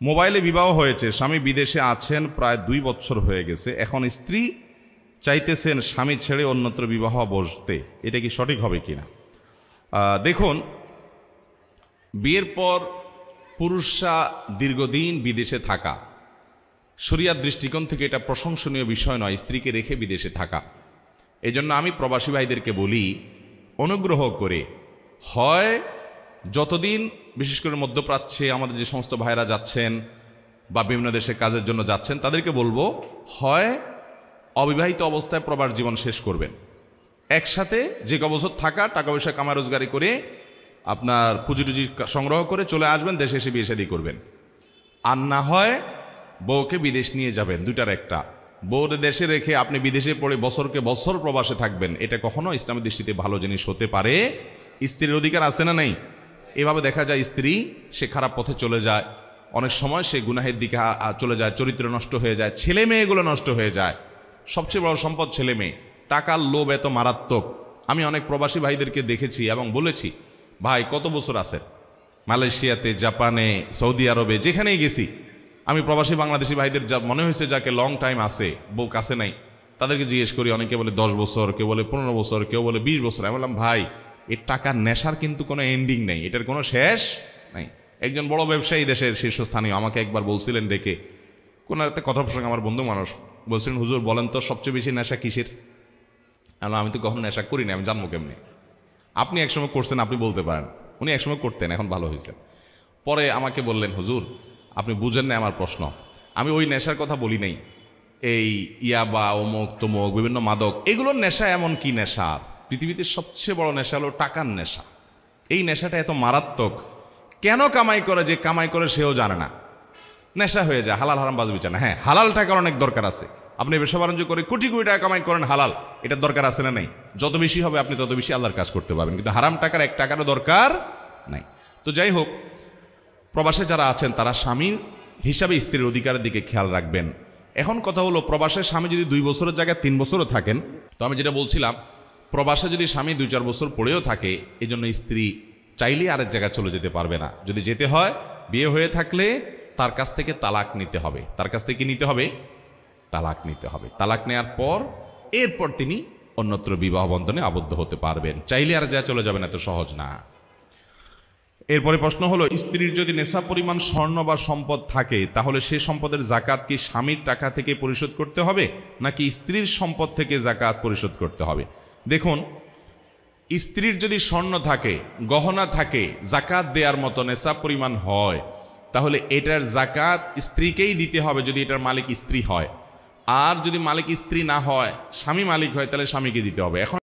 মোবাইলে বিবাহ হয়েছে, স্বামী বিদেশে আছেন, প্রায় 2 বছর হয়ে গেছে। এখন স্ত্রী চাইতেছেন স্বামী ছেড়ে অন্যত্র বিবাহ বসতে, এটা কি সঠিক হবে কিনা? দেখুন, বিয়ের পর পুরুষরা দীর্ঘদিন বিদেশে থাকা শরিয়ার দৃষ্টিকোণ থেকে এটা প্রশংসনীয় বিষয় নয়, স্ত্রীকে রেখে বিদেশে থাকা। এই জন্য আমি প্রবাসী ভাইদেরকে বলি, অনুগ্রহ করে হয় যতদিন, বিশেষ করে মধ্যপ্রাচ্যে আমাদের যে সমস্ত ভাইরা যাচ্ছেন বা বিভিন্ন দেশে কাজের জন্য যাচ্ছেন, তাদেরকে বলবো হয় অবিবাহিত অবস্থায় প্রবাস জীবন শেষ করবেন, একসাথে যে বছর থাকা, টাকা পয়সা কামাই রোজগারি করে আপনার পুঁজি টুজি সংগ্রহ করে চলে আসবেন, দেশে এসে বিয়ে শাদী করবেন। আর না হয় বউকে বিদেশ নিয়ে যাবেন, দুটার একটা। বউরে দেশে রেখে আপনি বিদেশে পড়ে বছরকে বছর প্রবাসে থাকবেন, এটা কখনো ইসলামের দৃষ্টিতে ভালো জিনিস হতে পারে। স্ত্রীর অধিকার আছে না নেই? এভাবে দেখা যায় স্ত্রী সে খারাপ পথে চলে যায়, অনেক সময় সে গুনাহের দিকে চলে যায়, চরিত্র নষ্ট হয়ে যায়, ছেলে মেয়েগুলো নষ্ট হয়ে যায়। সবচেয়ে বড় সম্পদ ছেলে মেয়ে। টাকার লোভ এত মারাত্মক। আমি অনেক প্রবাসী ভাইদেরকে দেখেছি এবং বলেছি, ভাই কত বছর আছে মালয়েশিয়াতে, জাপানে, সৌদি আরবে, যেখানেই গেছি আমি প্রবাসী বাংলাদেশি ভাইদের যা মনে হয়েছে যাকে লং টাইম আছে, বউ কাছে নাই, তাদেরকে জিজ্ঞেস করি, অনেকে বলে 10 বছর, কেউ বলে 15 বছর, কেউ বলে 20 বছর। আমি বললাম, ভাই এই টাকার নেশার কিন্তু কোনো এন্ডিং নেই, এটার কোনো শেষ নাই। একজন বড় ব্যবসায়ী দেশের শীর্ষস্থানীয় আমাকে একবার বলছিলেন ডেকে, কোনো একটা কথা প্রসঙ্গে, আমার বন্ধু মানুষ, বলছিলেন, হুজুর বলেন তো সবচেয়ে বেশি নেশা কিসের? আমি তো কখনো নেশা করি না, আমি জানবো কেমনি? আপনি একসময় করছেন, আপনি বলতে পারেন। উনি একসময় করতেন, এখন ভালো হয়েছে। পরে আমাকে বললেন, হুজুর আপনি বুঝেন না আমার প্রশ্ন, আমি ওই নেশার কথা বলি নাই, এই ইয়াবা, অমুক তমুক, বিভিন্ন মাদক, এগুলোর নেশা এমন কি নেশা? পৃথিবীতে সবচেয়ে বড় নেশা হলো টাকার নেশা। এই নেশাটা এত মারাত্মক, কেন কামাই করে, যে কামাই করে সেও জানে না, নেশা হয়ে যায়। হালাল হারাম বাজ বিচার না। হ্যাঁ, হালাল টাকার অনেক দরকার আছে। আপনি ব্যবসা বাণিজ্য করে কোটি কোটি টাকা কামাই করেন, হালাল, এটার দরকার আছে না নাই? যত বেশি হবে আপনি তত বেশি আল্লাহর কাজ করতে পারবেন, কিন্তু হারাম টাকার 1 টাকারও দরকার নাই। তো যাই হোক, প্রবাসে যারা আছেন তারা স্বামীর হিসাবে স্ত্রীর অধিকারের দিকে খেয়াল রাখবেন। এখন কথা হলো, প্রবাসের স্বামী যদি 2 বছরের জায়গায় 3 বছরও থাকেন, তো আমি যেটা বলছিলাম, প্রবাসে যদি স্বামী 2-4 বছর পড়েও থাকে, এই জন্য স্ত্রী চাইলেই আরেক জায়গায় চলে যেতে পারবে না। যদি যেতে হয়, বিয়ে হয়ে থাকলে তার কাছ থেকে তালাক নিতে হবে। তার কাছ থেকে নিতে হবে, তালাক নিতে হবে। তালাক নেওয়ার পর এরপর তিনি অন্যত্র বিবাহ বন্ধনে আবদ্ধ হতে পারবেন। চাইলে আর যা চলে যাবেন, এত সহজ না। এরপরে প্রশ্ন হলো, স্ত্রীর যদি নেশা পরিমাণ স্বর্ণ বা সম্পদ থাকে, তাহলে সে সম্পদের জাকাত কি স্বামীর টাকা থেকে পরিশোধ করতে হবে, নাকি স্ত্রীর সম্পদ থেকে জাকাত পরিশোধ করতে হবে? দেখুন, স্ত্রীর যদি স্বর্ণ থাকে, গহনা থাকে, জাকাত দেওয়ার মতো নেশা পরিমাণ হয়, তাহলে এটার জাকাত স্ত্রীকেই দিতে হবে যদি এটার মালিক স্ত্রী হয়। আর যদি মালিক স্ত্রী না হয়, স্বামী মালিক হয়, তাহলে স্বামীকে দিতে হবে। এখন